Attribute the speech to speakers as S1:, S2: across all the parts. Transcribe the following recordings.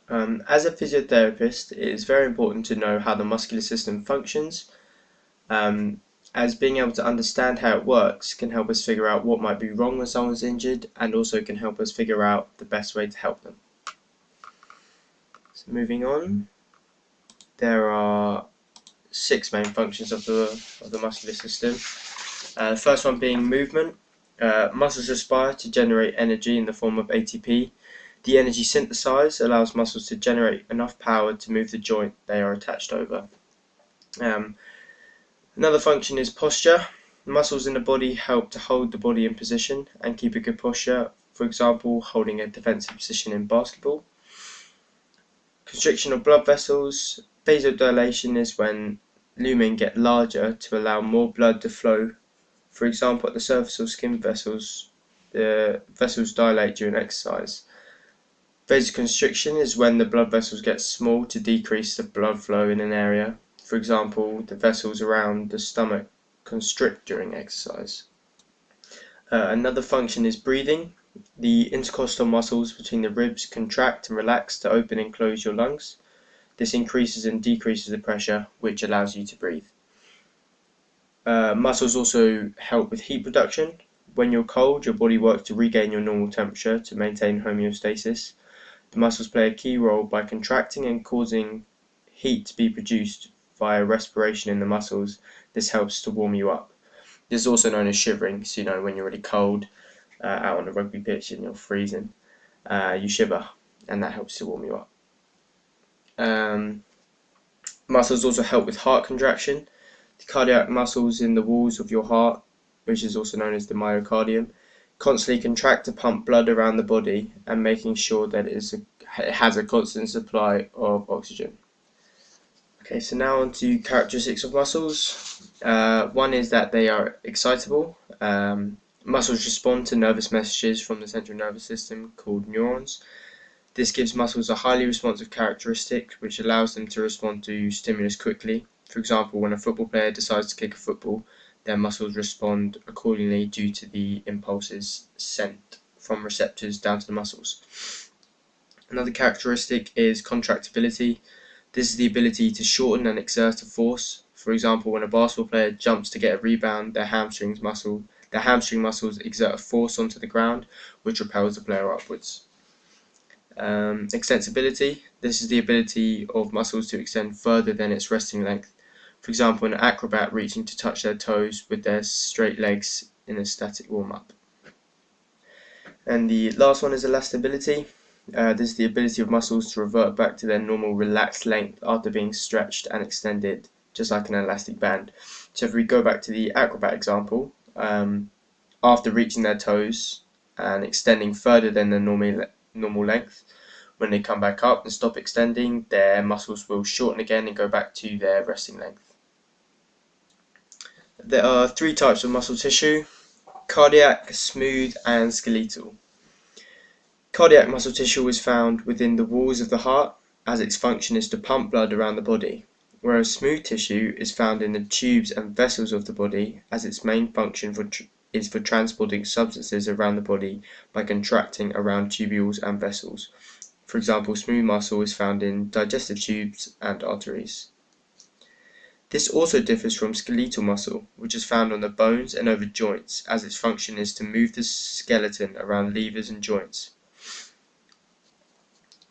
S1: As a physiotherapist, it is very important to know how the muscular system functions, um, as being able to understand how it works can help us figure out what might be wrong when someone's injured, and also can help us figure out the best way to help them. So moving on, there are 6 main functions of the muscular system. The first one being movement. Muscles aspire to generate energy in the form of ATP. The energy synthesized allows muscles to generate enough power to move the joint they are attached over. Another function is posture. Muscles in the body help to hold the body in position and keep a good posture, for example, holding a defensive position in basketball. Constriction of blood vessels. Vasodilation is when lumen get larger to allow more blood to flow. For example, at the surface of skin vessels, the vessels dilate during exercise. Vasoconstriction is when the blood vessels get small to decrease the blood flow in an area. For example, the vessels around the stomach constrict during exercise. Another function is breathing. The intercostal muscles between the ribs contract and relax to open and close your lungs. This increases and decreases the pressure, which allows you to breathe. Muscles also help with heat production. When you're cold, your body works to regain your normal temperature to maintain homeostasis. The muscles play a key role by contracting and causing heat to be produced via respiration in the muscles. This helps to warm you up. This is also known as shivering, so when you're really cold out on a rugby pitch and you're freezing, you shiver, and that helps to warm you up. Muscles also help with heart contraction. The cardiac muscles in the walls of your heart, which is also known as the myocardium, constantly contract to pump blood around the body and making sure that it has a constant supply of oxygen. Okay, so now on to characteristics of muscles. One is that they are excitable. Muscles respond to nervous messages from the central nervous system called neurons. This gives muscles a highly responsive characteristic which allows them to respond to stimulus quickly. For example, when a football player decides to kick a football, their muscles respond accordingly due to the impulses sent from receptors down to the muscles. Another characteristic is contractibility. This is the ability to shorten and exert a force. For example, when a basketball player jumps to get a rebound, their hamstring muscles exert a force onto the ground, which repels the player upwards. Extensibility. This is the ability of muscles to extend further than its resting length. For example, an acrobat reaching to touch their toes with their straight legs in a static warm-up. And the last one is elastability. This is the ability of muscles to revert back to their normal relaxed length after being stretched and extended, just like an elastic band. So if we go back to the acrobat example, after reaching their toes and extending further than the normal length, when they come back up and stop extending, their muscles will shorten again and go back to their resting length. There are 3 types of muscle tissue: cardiac, smooth, and skeletal. Cardiac muscle tissue is found within the walls of the heart, as its function is to pump blood around the body, whereas smooth tissue is found in the tubes and vessels of the body, as its main function is for transporting substances around the body by contracting around tubules and vessels. For example, smooth muscle is found in digestive tubes and arteries. This also differs from skeletal muscle, which is found on the bones and over joints, as its function is to move the skeleton around levers and joints.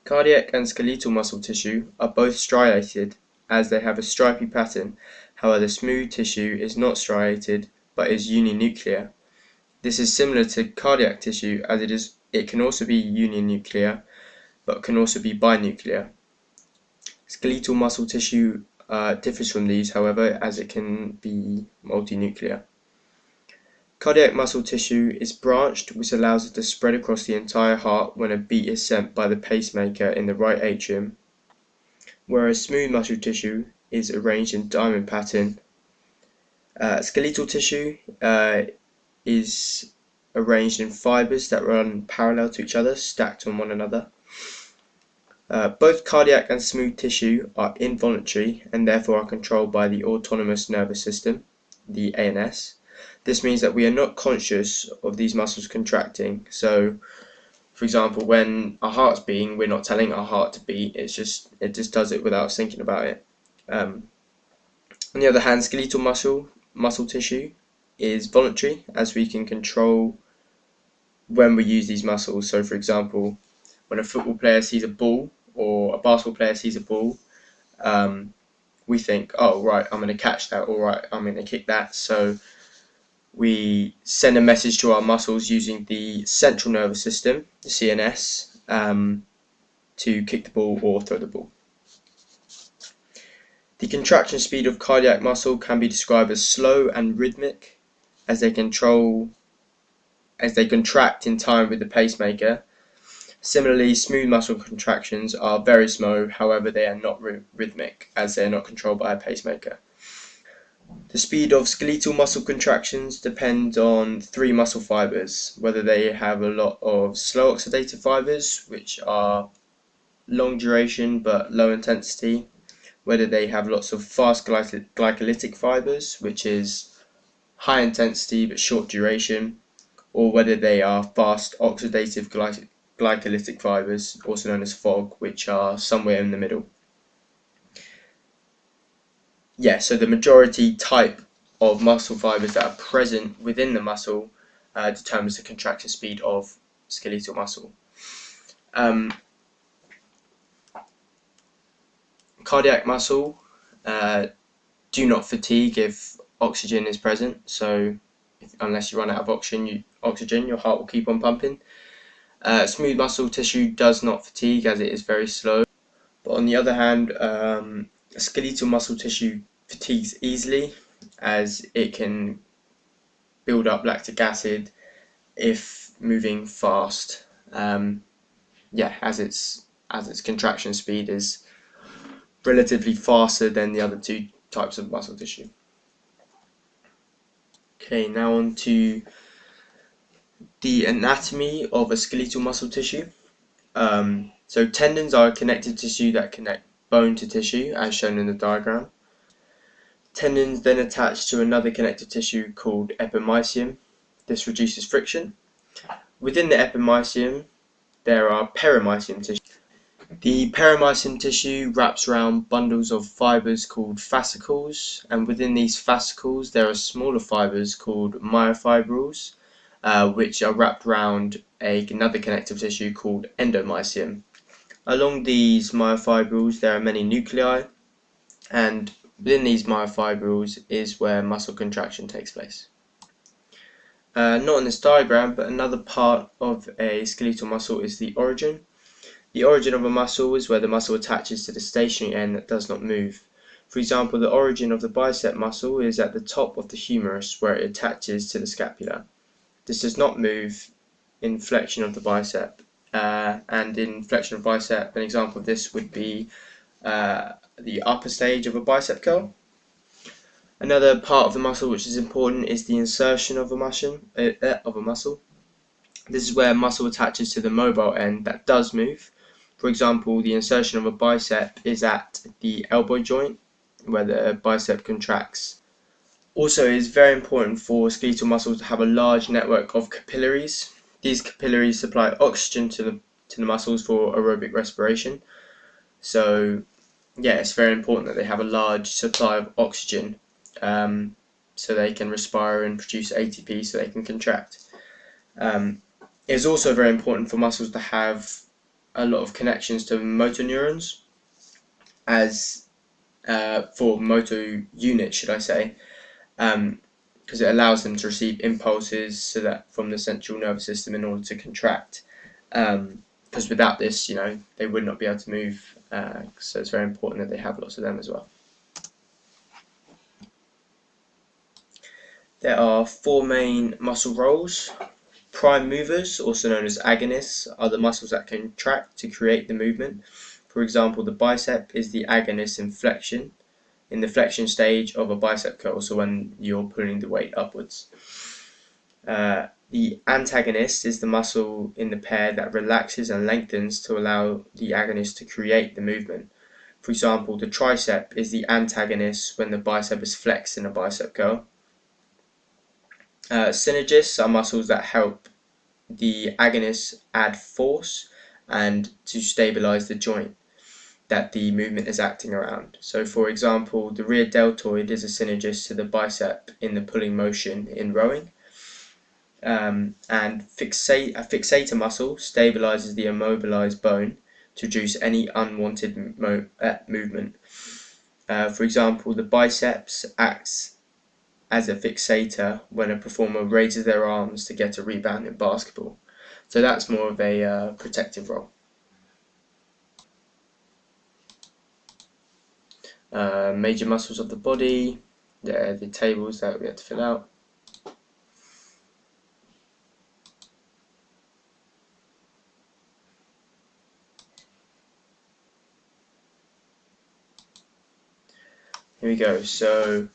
S1: Cardiac and skeletal muscle tissue are both striated, as they have a stripy pattern. However, smooth tissue is not striated, but is uninuclear. This is similar to cardiac tissue, as it can also be uninuclear, but can also be binuclear. Skeletal muscle tissue differs from these, however, as it can be multinuclear. Cardiac muscle tissue is branched, which allows it to spread across the entire heart when a beat is sent by the pacemaker in the right atrium, whereas smooth muscle tissue is arranged in diamond pattern. Skeletal tissue is arranged in fibers that run parallel to each other, stacked on one another. Both cardiac and smooth tissue are involuntary and therefore are controlled by the autonomous nervous system, the ANS. This means that we are not conscious of these muscles contracting, so For example, when our heart's beating, we're not telling our heart to beat. It just does it without us thinking about it. On the other hand, skeletal muscle tissue is voluntary, as we can control when we use these muscles. So, for example, when a football player sees a ball or a basketball player sees a ball, we think, oh, right, I'm going to catch that, all right, I'm going to kick that. So we send a message to our muscles using the central nervous system, the CNS, to kick the ball or throw the ball. The contraction speed of cardiac muscle can be described as slow and rhythmic, as they contract in time with the pacemaker. Similarly, smooth muscle contractions are very slow, however they are not rhythmic, as they are not controlled by a pacemaker. The speed of skeletal muscle contractions depends on three muscle fibers, whether they have a lot of slow oxidative fibers, which are long duration but low intensity, whether they have lots of fast glycolytic fibers, which is high intensity but short duration, or whether they are fast oxidative glycolytic fibers, also known as FOG, which are somewhere in the middle. Yeah, so the majority type of muscle fibers that are present within the muscle determines the contraction speed of skeletal muscle. Cardiac muscle do not fatigue if oxygen is present, so unless you run out of oxygen, your heart will keep on pumping. Smooth muscle tissue does not fatigue as it is very slow, but on the other hand, skeletal muscle tissue fatigues easily as it can build up lactic acid if moving fast. As its contraction speed is relatively faster than the other two types of muscle tissue. Okay, now on to the anatomy of a skeletal muscle tissue. So tendons are connective tissue that connect bone to tissue, as shown in the diagram. Tendons then attach to another connective tissue called epimysium. This reduces friction. Within the epimysium, there are perimysium tissue. The perimysium tissue wraps around bundles of fibers called fascicles, and within these fascicles there are smaller fibers called myofibrils, which are wrapped around another connective tissue called endomysium. Along these myofibrils there are many nuclei, and within these myofibrils is where muscle contraction takes place. Not in this diagram, but another part of a skeletal muscle is the origin. The origin of a muscle is where the muscle attaches to the stationary end that does not move. For example, the origin of the bicep muscle is at the top of the humerus where it attaches to the scapula. This does not move in flexion of the bicep. And in flexion of bicep, an example of this would be the upper stage of a bicep curl. Another part of the muscle which is important is the insertion of a muscle. This is where muscle attaches to the mobile end that does move. For example, the insertion of a bicep is at the elbow joint, where the bicep contracts. Also, it is very important for skeletal muscles to have a large network of capillaries. These capillaries supply oxygen to the muscles for aerobic respiration. So, yeah, it's very important that they have a large supply of oxygen so they can respire and produce ATP so they can contract. It is also very important for muscles to have a lot of connections to motor neurons, as for motor units, should I say, because it allows them to receive impulses so that from the central nervous system in order to contract. Because without this, they would not be able to move. So it's very important that they have lots of them as well. There are four main muscle roles. Prime movers, also known as agonists, are the muscles that contract to create the movement. For example, the bicep is the agonist in the flexion stage of a bicep curl, so when you're pulling the weight upwards. The antagonist is the muscle in the pair that relaxes and lengthens to allow the agonist to create the movement. For example, the tricep is the antagonist when the bicep is flexed in a bicep curl. Synergists are muscles that help the agonists add force and to stabilize the joint that the movement is acting around. So for example, the rear deltoid is a synergist to the bicep in the pulling motion in rowing. And a fixator muscle stabilizes the immobilized bone to reduce any unwanted movement. For example, the biceps acts as a fixator when a performer raises their arms to get a rebound in basketball. So that's more of a protective role. Major muscles of the body, the tables that we had to fill out. Here we go. So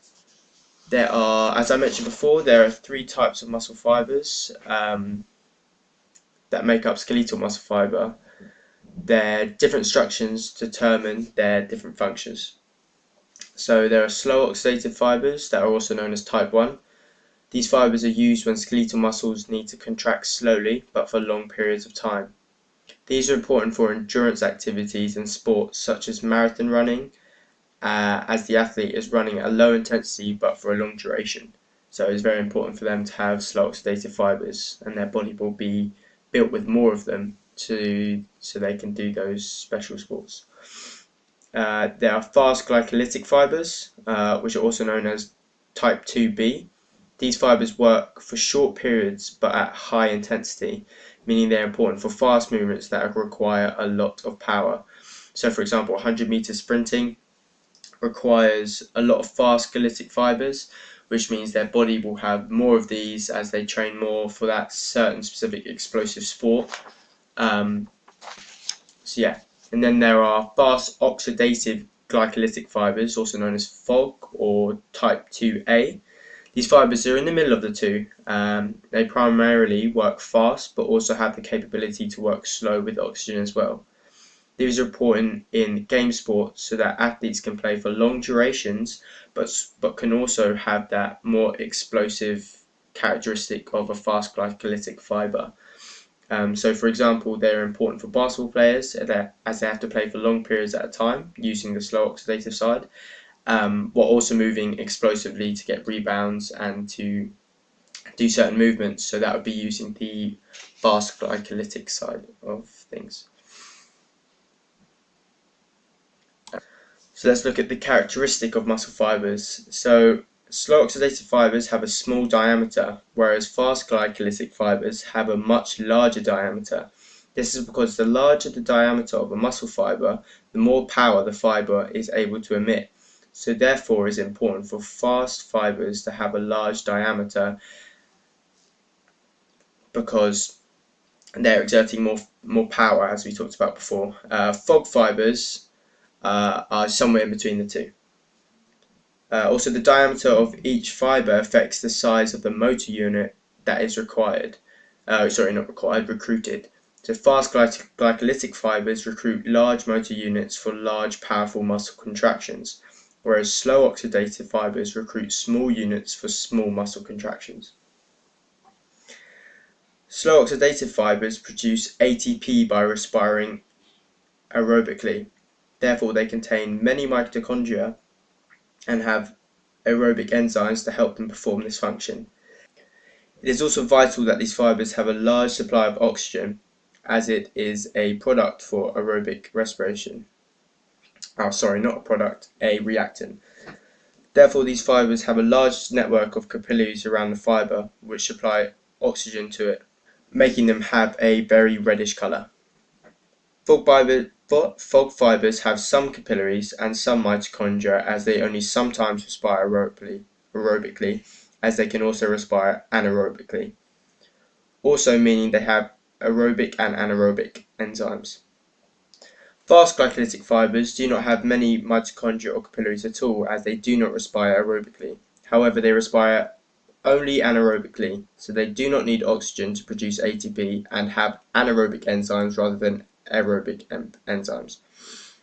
S1: there are, as I mentioned before, there are 3 types of muscle fibers that make up skeletal muscle fiber. Their different structures determine their different functions. So there are slow oxidative fibers that are also known as type 1. These fibers are used when skeletal muscles need to contract slowly but for long periods of time. These are important for endurance activities and sports such as marathon running, as the athlete is running at a low intensity but for a long duration. So it's very important for them to have slow oxidative fibers, and their body will be built with more of them so they can do those special sports. There are fast glycolytic fibers, which are also known as type 2B. These fibers work for short periods but at high intensity, meaning they're important for fast movements that require a lot of power. So for example, 100-meter sprinting requires a lot of fast glycolytic fibers, which means their body will have more of these as they train more for that certain specific explosive sport. So yeah, and then there are fast oxidative glycolytic fibers, also known as FOG or type 2A. These fibers are in the middle of the two. They primarily work fast, but also have the capability to work slow with oxygen as well. These are important in game sports so that athletes can play for long durations, but can also have that more explosive characteristic of a fast glycolytic fiber. So for example, they're important for basketball players as they have to play for long periods at a time using the slow oxidative side, while also moving explosively to get rebounds and to do certain movements. So that would be using the fast glycolytic side of things. So let's look at the characteristic of muscle fibers. So slow oxidative fibers have a small diameter, whereas fast glycolytic fibers have a much larger diameter. This is because the larger the diameter of a muscle fiber, the more power the fiber is able to emit. So therefore it is important for fast fibers to have a large diameter because they're exerting more power, as we talked about before. Fog fibers are somewhere in between the two. Also, the diameter of each fiber affects the size of the motor unit that is required. Not required, recruited. So fast glycolytic fibers recruit large motor units for large, powerful muscle contractions, whereas slow oxidative fibers recruit small units for small muscle contractions. Slow oxidative fibers produce ATP by respiring aerobically. Therefore, they contain many mitochondria and have aerobic enzymes to help them perform this function. It is also vital that these fibers have a large supply of oxygen, as it is a product for aerobic respiration. Oh, sorry, not a product, a reactant. Therefore, these fibers have a large network of capillaries around the fiber, which supply oxygen to it, making them have a very reddish color. Fog fibers have some capillaries and some mitochondria, as they only sometimes respire aerobically, as they can also respire anaerobically, also meaning they have aerobic and anaerobic enzymes. Fast glycolytic fibers do not have many mitochondria or capillaries at all, as they do not respire aerobically. However, they respire only anaerobically, so they do not need oxygen to produce ATP and have anaerobic enzymes rather than aerobic enzymes.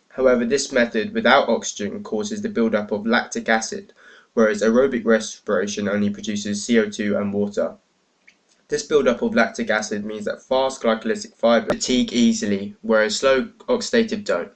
S1: However, this method without oxygen causes the buildup of lactic acid, whereas aerobic respiration only produces CO2 and water. This buildup of lactic acid means that fast glycolytic fibers fatigue easily, whereas slow oxidative don't.